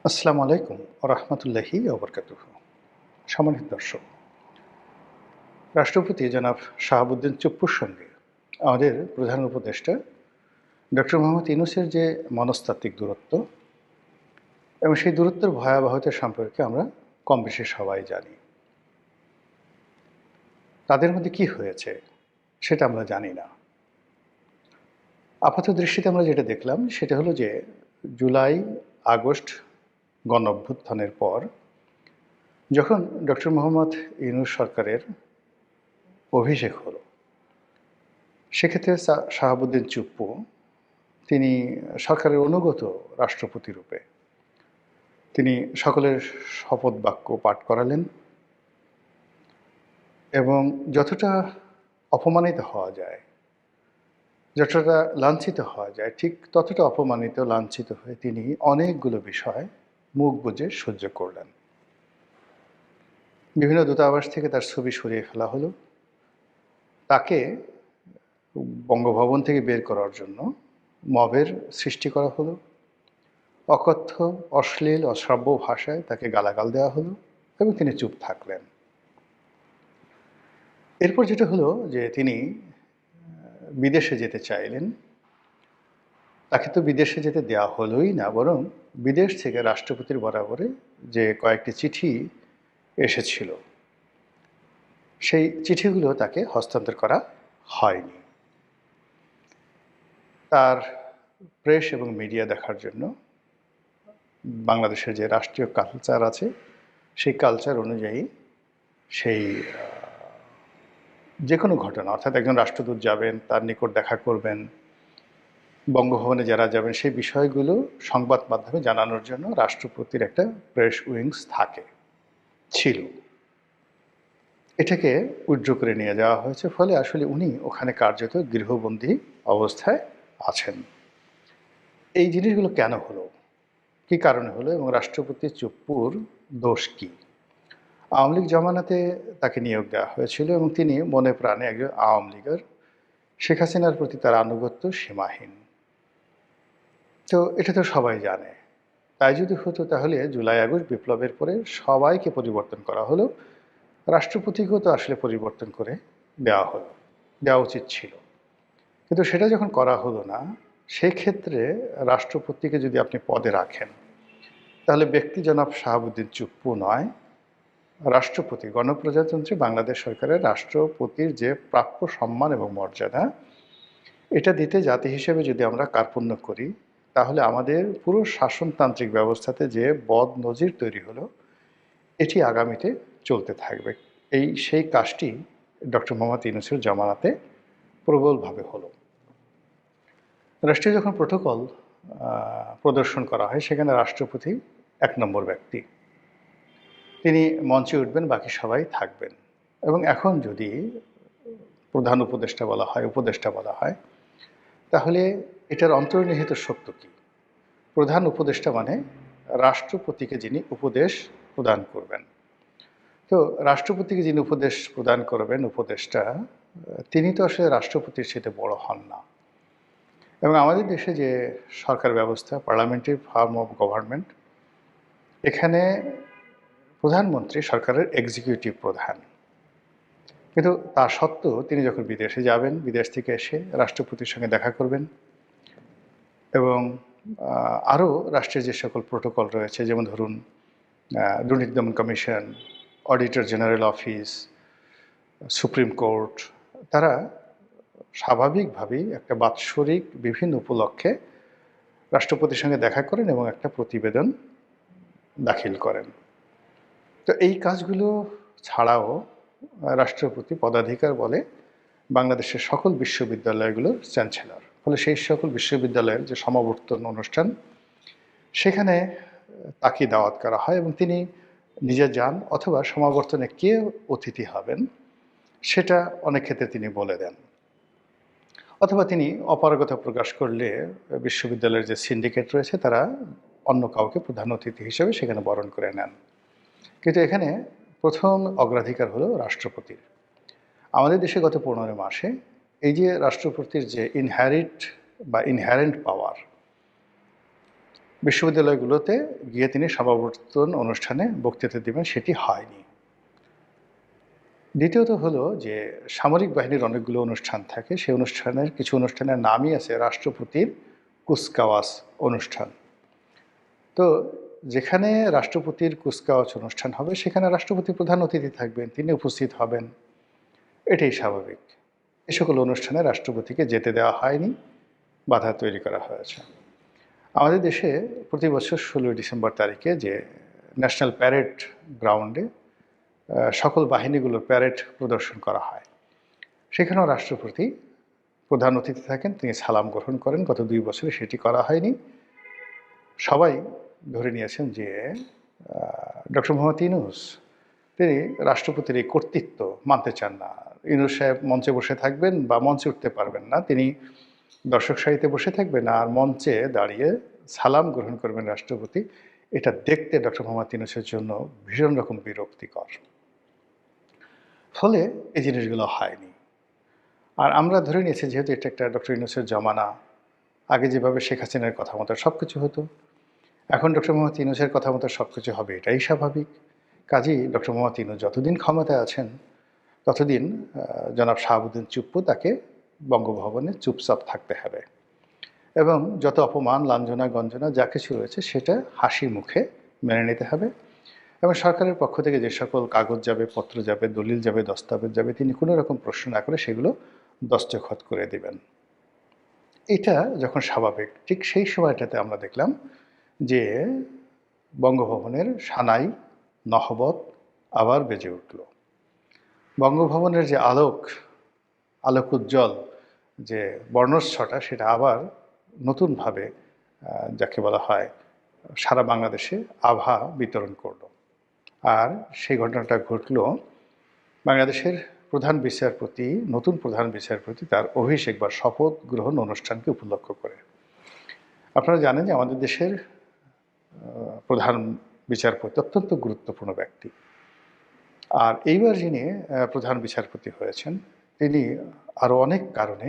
আসসালামু আলাইকুম ওয়া রাহমাতুল্লাহি ওয়া বারাকাতুহু। সম্মানিত দর্শক, রাষ্ট্রপতি জনাব শাহাবুদ্দিন চুপ্পুর সঙ্গে আমাদের প্রধান উপদেষ্টা ডক্টর মোহাম্মদ ইউনূসের যে মনস্তাত্ত্বিক দূরত্ব এবং সেই দূরত্বের ভয়াবহতা সম্পর্কে আমরা কম বেশি সবাই জানি। তাদের মধ্যে কি হয়েছে সেটা আমরা জানি না। আপাতদৃষ্টিতে আমরা যেটা দেখলাম সেটা হলো যে জুলাই, আগস্ট গণঅভ্যুত্থানের পর যখন ডক্টর মোহাম্মদ ইউনূস সরকারের অভিষেক হলো, সেক্ষেত্রে শাহাবুদ্দিন চুপ্পু তিনি সরকারের অনুগত রাষ্ট্রপতি রূপে তিনি সকলের শপথ বাক্য পাঠ করালেন এবং যতটা অপমানিত হওয়া যায়, যতটা লাঞ্ছিত হওয়া যায়, ঠিক ততটা অপমানিত লাঞ্ছিত হয়ে তিনি অনেকগুলো বিষয় মুখ বুজে সহ্য করলেন। বিভিন্ন দূতাবাস থেকে তার ছবি সরিয়ে ফেলা হলো, তাকে বঙ্গভবন থেকে বের করার জন্য মবের সৃষ্টি করা হলো, অকথ্য অশ্লীল অশ্রাব্য ভাষায় তাকে গালাগাল দেওয়া হলো এবং তিনি চুপ থাকলেন। এরপর যেটা হলো যে তিনি বিদেশে যেতে চাইলেন। তাকে তো বিদেশে যেতে দেওয়া হলোই না, বরং বিদেশ থেকে রাষ্ট্রপতির বরাবরে যে কয়েকটি চিঠি এসেছিল, সেই চিঠিগুলো তাকে হস্তান্তর করা হয়নি। তার প্রেস এবং মিডিয়া দেখার জন্য বাংলাদেশের যে রাষ্ট্রীয় কালচার আছে, সেই কালচার অনুযায়ী সেই যে কোনো ঘটনা, অর্থাৎ একজন রাষ্ট্রদূত যাবেন, তার নিকট দেখা করবেন, বঙ্গভবনে যারা যাবেন, সেই বিষয়গুলো সংবাদ মাধ্যমে জানানোর জন্য রাষ্ট্রপতির একটা প্রেস উইংস ছিল। এটাকে উইথড্র করে নিয়ে যাওয়া হয়েছে, ফলে আসলে উনি ওখানে কার্যত গৃহবন্দী অবস্থায় আছেন। এই জিনিসগুলো কেন হলো, কী কারণে হলো এবং রাষ্ট্রপতি চুপ্পুর দোষ কী? আওয়ামী লীগ জমানাতে তাকে নিয়োগ দেওয়া হয়েছিল এবং তিনি মনে প্রাণে একজন আওয়ামী লীগের। শেখ হাসিনার প্রতি তার আনুগত্য সীমাহীন। তো এটা তো সবাই জানে। তাই যদি হতো তাহলে জুলাই আগস্ট বিপ্লবের পরে সবাইকে পরিবর্তন করা হলো, রাষ্ট্রপতিকেও তো আসলে পরিবর্তন করে দেওয়া উচিত ছিল। কিন্তু সেটা যখন করা হলো না, সেক্ষেত্রে রাষ্ট্রপতিকে যদি আপনি পদে রাখেন, তাহলে ব্যক্তি জনাব শাহাবুদ্দিন চুপ্পু নয়, রাষ্ট্রপতি, গণপ্রজাতন্ত্রী বাংলাদেশ সরকারের রাষ্ট্রপতির যে প্রাপ্য সম্মান এবং মর্যাদা, এটা দিতে জাতি হিসেবে যদি আমরা কার্পণ্য করি, তাহলে আমাদের পুরো শাসনতান্ত্রিক ব্যবস্থাতে যে বদনজির তৈরি হলো, এটি আগামীতে চলতে থাকবে। সেই কাজটি ডক্টর মোহাম্মদ ইউনূসের জমানাতে প্রবলভাবে হলো। রাষ্ট্রীয় যখন প্রোটোকল প্রদর্শন করা হয়, সেখানে রাষ্ট্রপতি ১ নম্বর ব্যক্তি। তিনি মঞ্চে উঠবেন, বাকি সবাই থাকবেন। এবং এখন যদি প্রধান উপদেষ্টা বলা হয়, তাহলে এটার অন্তর্নিহিত সত্য কী? প্রধান উপদেষ্টা মানে রাষ্ট্রপতিকে যিনি উপদেশ প্রদান করবেন। তো রাষ্ট্রপতিকে যিনি উপদেশ প্রদান করবেন, উপদেষ্টা, তিনি তো আসলে রাষ্ট্রপতির চেয়ে বড় হন না। এবং আমাদের দেশে যে সরকার ব্যবস্থা, পার্লামেন্টারি ফর্ম অফ গভর্নমেন্ট, এখানে প্রধানমন্ত্রী সরকারের এক্সিকিউটিভ প্রধান। কিন্তু তা সত্ত্বেও তিনি যখন বিদেশে যাবেন, বিদেশ থেকে এসে রাষ্ট্রপতির সঙ্গে দেখা করবেন এবং আরও রাষ্ট্রের যে সকল প্রোটোকল রয়েছে, যেমন ধরুন দুর্নীতি দমন commission, auditor general office, supreme court, তারা স্বাভাবিকভাবেই একটা বাৎসরিক বিভিন্ন উপলক্ষে রাষ্ট্রপতির সঙ্গে দেখা করেন এবং একটা প্রতিবেদন দাখিল করেন। তো এই কাজগুলো ছাড়াও রাষ্ট্রপতি পদাধিকার বলে বাংলাদেশের সকল বিশ্ববিদ্যালয়গুলোর চ্যান্সেলর। ফলে সেই সকল বিশ্ববিদ্যালয়ের যে সমাবর্তন অনুষ্ঠান, সেখানে তাকে দাওয়াত করা হয় এবং তিনি নিজে যান, অথবা সমাবর্তনে কে অতিথি হবেন সেটা অনেক ক্ষেত্রে তিনি বলে দেন, অথবা তিনি অপারগতা প্রকাশ করলে বিশ্ববিদ্যালয়ের যে সিন্ডিকেট রয়েছে তারা অন্য কাউকে প্রধান অতিথি হিসেবে সেখানে বরণ করে নেন। কিন্তু এখানে প্রথম অগ্রাধিকার হলো রাষ্ট্রপতির। আমাদের দেশে গত 15 মাসে এই যে রাষ্ট্রপতির যে ইনহ্যারেন্ট পাওয়ার, বিশ্ববিদ্যালয়গুলোতে গিয়ে তিনি সমাবর্তন অনুষ্ঠানে বক্তৃতা দেবেন, সেটি হয়নি। দ্বিতীয়ত হলো যে সামরিক বাহিনীর অনেকগুলো অনুষ্ঠান থাকে, সেই অনুষ্ঠানের কিছু অনুষ্ঠানের নামই আছে রাষ্ট্রপতির কুচকাওয়াজ অনুষ্ঠান। তো যেখানে রাষ্ট্রপতির কুচকাওয়াজ অনুষ্ঠান হবে সেখানে রাষ্ট্রপতি প্রধান অতিথি থাকবেন, তিনি উপস্থিত হবেন, এটাই স্বাভাবিক। এ সকল অনুষ্ঠানে রাষ্ট্রপতিকে যেতে দেওয়া হয়নি, বাধা তৈরি করা হয়েছে। আমাদের দেশে প্রতি বছর 16 ডিসেম্বর তারিখে যে ন্যাশনাল প্যারেড গ্রাউন্ডে সকল বাহিনীগুলোর প্যারেড প্রদর্শন করা হয়, সেখানেও রাষ্ট্রপতি প্রধান অতিথি থাকেন, তিনি সালাম গ্রহণ করেন। গত 2 বছরে সেটি করা হয়নি। সবাই ধরে নিয়েছেন যে ডক্টর মোহাম্মদ ইউনূস তিনি রাষ্ট্রপতির এই কর্তৃত্ব মানতে চান না। ইউনূস সাহেব মঞ্চে বসে থাকবেন বা মঞ্চে উঠতে পারবেন না, তিনি দর্শক সারিতে বসে থাকবেন আর মঞ্চে দাঁড়িয়ে সালাম গ্রহণ করবেন রাষ্ট্রপতি। এটা দেখতে ডক্টর মোহাম্মদ ইউনূসের জন্য ভীষণ রকম বিরক্তিকর। ফলে এই জিনিসগুলো হয়নি। আর আমরা ধরে নিয়েছি যেহেতু এটা একটা ডক্টর ইউনূসের জমানা, আগে যেভাবে শেখ হাসিনার কথা মতো সব কিছু হতো, এখন ডক্টর মোহাম্মদ ইউনূসের কথা মতো সব কিছু হবে, এটাই স্বাভাবিক। কাজেই ডক্টর মোহাম্মদ ইউনূস যতদিন ক্ষমতায় আছেন ততদিন জনাব শাহাবুদ্দিন চুপ্পু তাকে বঙ্গভবনে চুপচাপ থাকতে হবে এবং যত অপমান, লাঞ্ছনা, গঞ্জনা যা কিছু রয়েছে সেটা হাসি মুখে মেনে নিতে হবে। এবং সরকারের পক্ষ থেকে যে সকল কাগজ যাবে, পত্র যাবে, দলিল যাবে, দস্তাবেজ যাবে, তিনি কোনো রকম প্রশ্ন না করে সেগুলো দস্তখত করে দিবেন। এটা যখন স্বাভাবিক, ঠিক সেই সময়টাতে আমরা দেখলাম যে বঙ্গভবনের সানাই নহবত আবার বেজে উঠল। বঙ্গভবনের যে আলোক উজ্জ্বল যে বর্ণচ্ছটা, সেটা আবার নতুনভাবে যাকে বলা হয় সারা বাংলাদেশে আভা বিতরণ করলো। আর সেই ঘটনাটা ঘটল বাংলাদেশের নতুন প্রধান বিচারপতি তার অভিষেক বা শপথ গ্রহণ অনুষ্ঠানকে উপলক্ষ করে। আপনারা জানেন যে আমাদের দেশের প্রধান বিচারপতি অত্যন্ত গুরুত্বপূর্ণ ব্যক্তি। আর এইবার যিনি প্রধান বিচারপতি হয়েছেন তিনি আরও অনেক কারণে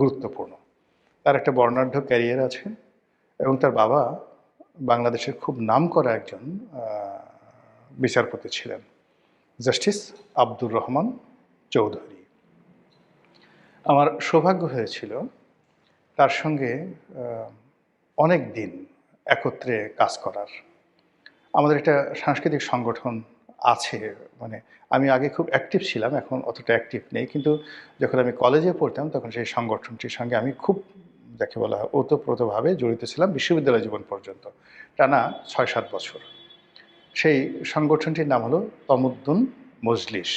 গুরুত্বপূর্ণ। তার একটা বর্ণাঢ্য ক্যারিয়ার আছে এবং তার বাবা বাংলাদেশের খুব নামকরা একজন বিচারপতি ছিলেন, জাস্টিস আব্দুর রহমান চৌধুরী। আমার সৌভাগ্য হয়েছিল তার সঙ্গে অনেক দিন একত্রে কাজ করার। আমাদের একটা সাংস্কৃতিক সংগঠন আছে, মানে আমি আগে খুব অ্যাক্টিভ ছিলাম, এখন অতটা অ্যাক্টিভ নেই, কিন্তু যখন আমি কলেজে পড়তাম তখন সেই সংগঠনটির সঙ্গে আমি খুব যাকে বলা হয় ওতপ্রোতভাবে জড়িত ছিলাম বিশ্ববিদ্যালয় জীবন পর্যন্ত, টানা 6-7 বছর। সেই সংগঠনটির নাম হলো তমুদ্দুন মজলিস।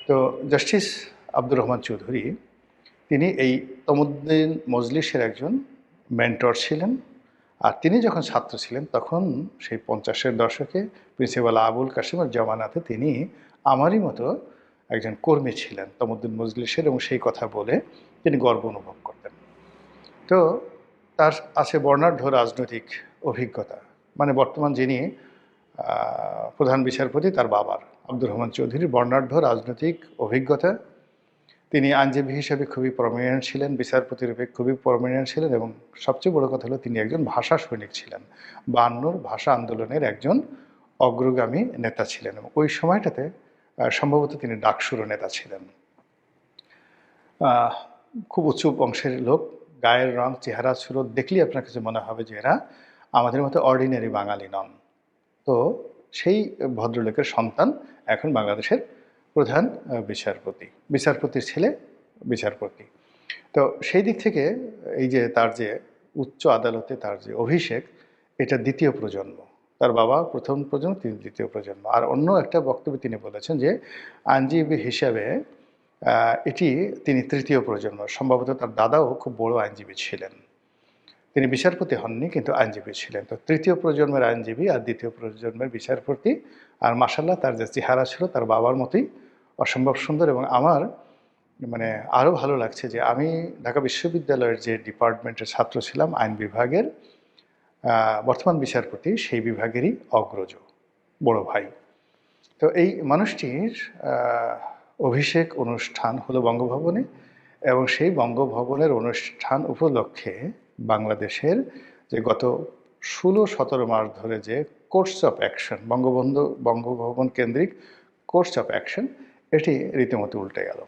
তো জাস্টিস আব্দুর রহমান চৌধুরী তিনি এই তমুদ্দুন মজলিসের একজন মেন্টর ছিলেন। আর তিনি যখন ছাত্র ছিলেন তখন সেই 50-এর দশকে প্রিন্সিপাল আবুল কাসিমের জমানাতে তিনি আমারই মতো একজন কর্মী ছিলেন তমুদ্দুন মজলিসের, এবং সেই কথা বলে তিনি গর্ব অনুভব করতেন। তো তার আছে বর্ণাঢ্য রাজনৈতিক অভিজ্ঞতা, মানে বর্তমান যিনি প্রধান বিচারপতি তার বাবার আব্দুর রহমান চৌধুরীর বর্ণাঢ্য রাজনৈতিক অভিজ্ঞতা। তিনি আইনজীবী হিসেবে খুবই প্রমিনেন্ট ছিলেন, বিচারপতি রূপে খুবই প্রমিনেন্ট ছিলেন, এবং সবচেয়ে বড় কথা হলো তিনি একজন ভাষা সৈনিক ছিলেন। 52 ভাষা আন্দোলনের একজন অগ্রগামী নেতা ছিলেন এবং ওই সময়টাতে সম্ভবত তিনি ডাকসুরও নেতা ছিলেন। খুব উঁচু বংশের লোক, গায়ের রং, চেহারা সুরত দেখলেই আপনার কাছে মনে হবে যে এরা আমাদের মতো অর্ডিনারি বাঙালি নন। তো সেই ভদ্রলোকের সন্তান এখন বাংলাদেশের প্রধান বিচারপতির ছেলে বিচারপতি। তো সেই দিক থেকে এই যে তার যে উচ্চ আদালতে তার যে অভিষেক, এটা দ্বিতীয় প্রজন্ম। তার বাবা প্রথম প্রজন্ম, তিনি দ্বিতীয় প্রজন্ম। আর অন্য একটা বক্তব্যে তিনি বলেছেন যে আইনজীবী হিসাবে এটি তিনি তৃতীয় প্রজন্ম। সম্ভবত তার দাদাও খুব বড় আইনজীবী ছিলেন, তিনি বিচারপতি হননি কিন্তু আইনজীবী ছিলেন। তো তৃতীয় প্রজন্মের আইনজীবী আর দ্বিতীয় প্রজন্মের বিচারপতি। আর মাশাআল্লাহ তার যে চেহারা ছিল তার বাবার মতোই অসম্ভব সুন্দর। এবং আমার মানে আরও ভালো লাগছে যে আমি ঢাকা বিশ্ববিদ্যালয়ের যে ডিপার্টমেন্টের ছাত্র ছিলাম আইন বিভাগের, বর্তমান বিচারপতি সেই বিভাগেরই অগ্রজ বড় ভাই। তো এই মানুষটির অভিষেক অনুষ্ঠান হলো বঙ্গভবনে, এবং সেই বঙ্গভবনের অনুষ্ঠান উপলক্ষে বাংলাদেশের যে গত 16-17 মাস ধরে যে কোর্স অফ অ্যাকশন বঙ্গভবন কেন্দ্রিক কোর্স অফ অ্যাকশন এটি রীতিমতো উল্টে গেল।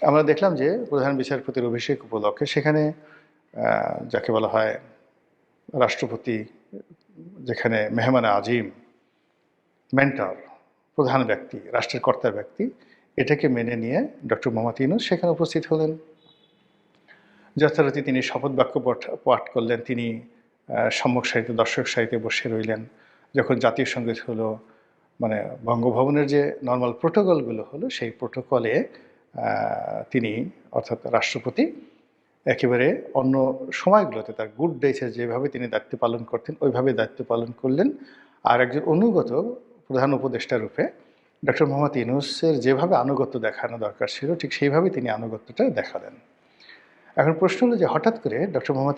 আমরা দেখলাম যে প্রধান বিচারপতির অভিষেক উপলক্ষে সেখানে যাকে বলা হয় রাষ্ট্রপতি, যেখানে মেহমানে আজিম, মেন্টর, প্রধান ব্যক্তি, রাষ্ট্রের কর্তা ব্যক্তি, এটাকে মেনে নিয়ে ডক্টর মোহাম্মদ ইউনূস সেখানে উপস্থিত হলেন। যথারীতি তিনি শপথ বাক্য পাঠ করলেন। তিনি সম্মুখ সারিতে, দর্শক সারিতে বসে রইলেন। যখন জাতীয় সঙ্গীত হলো, মানে বঙ্গভবনের যে নর্মাল প্রোটোকলগুলো হলো, সেই প্রোটোকলে তিনি অর্থাৎ রাষ্ট্রপতি একেবারে অন্য সময়গুলোতে তার গুড ডেজে যেভাবে তিনি দায়িত্ব পালন করতেন ওইভাবে দায়িত্ব পালন করলেন। আর একজন অনুগত প্রধান উপদেষ্টা রূপে ডক্টর মোহাম্মদ ইউনূসের যেভাবে আনুগত্য দেখানো দরকার ছিল ঠিক সেইভাবে তিনি আনুগত্যটা দেখালেন। এখন প্রশ্ন হলো যে হঠাৎ করে ডক্টর মোহাম্মদ